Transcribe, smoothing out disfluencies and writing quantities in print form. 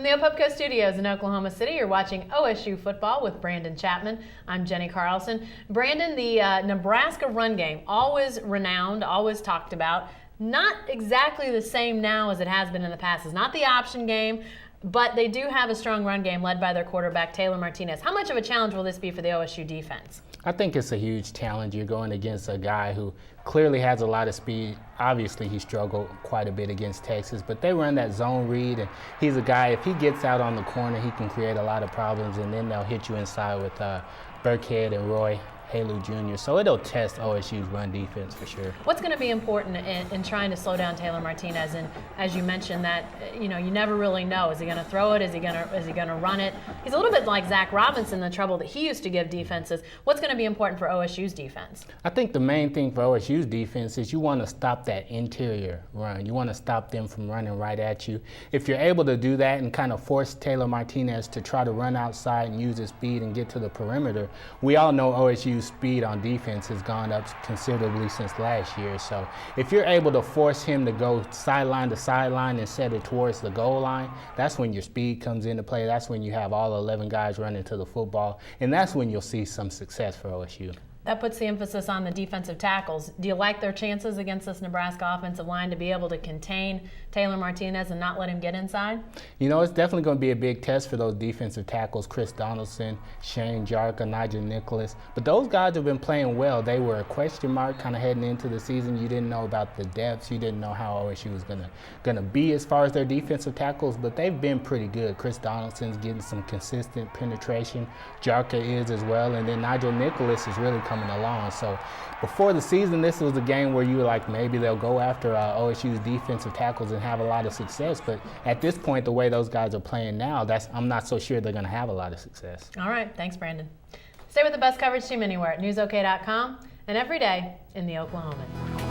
the Opupco Studios in Oklahoma City, you're watching OSU football with Brandon Chatmon. I'm Jenni Carlson. Brandon, the Nebraska run game, always renowned, always talked about. Not exactly the same now as it has been in the past. It's not the option game, but they do have a strong run game led by their quarterback, Taylor Martinez. How much of a challenge will this be for the OSU defense? I think it's a huge challenge. You're going against a guy who clearly has a lot of speed. Obviously, he struggled quite a bit against Texas, but they run that zone read, and he's a guy, if he gets out on the corner, he can create a lot of problems, and then they'll hit you inside with Burkhead and Roy Halu Jr. So it'll test OSU's run defense for sure. What's going to be important in trying to slow down Taylor Martinez? And as you mentioned, that you never really know. Is he going to throw it? Is he going to run it? He's a little bit like Zach Robinson, the trouble that he used to give defenses. What's going to be important for OSU's defense? I think the main thing for OSU's defense is you want to stop that interior run. You want to stop them from running right at you. If you're able to do that and kind of force Taylor Martinez to try to run outside and use his speed and get to the perimeter, we all know OSU's speed on defense has gone up considerably since last year. So if you're able to force him to go sideline to sideline and set it towards the goal line, that's when your speed comes into play. That's when you have all 11 guys running to the football, and that's when you'll see some success for OSU. That puts the emphasis on the defensive tackles. Do you like their chances against this Nebraska offensive line to be able to contain Taylor Martinez and not let him get inside? It's definitely going to be a big test for those defensive tackles, Chris Donaldson, Shane Jarka, Nigel Nicholas. But those guys have been playing well. They were a question mark kind of heading into the season. You didn't know about the depths. You didn't know how OSU was going to be as far as their defensive tackles, but they've been pretty good. Chris Donaldson's getting some consistent penetration. Jarka is as well, and then Nigel Nicholas is really coming along. So before the season, this was a game where you were like, maybe they'll go after OSU's defensive tackles and have a lot of success. But at this point, the way those guys are playing now, I'm not so sure they're going to have a lot of success. All right. Thanks, Brandon. Stay with the best coverage team anywhere at newsok.com and every day in the Oklahoman.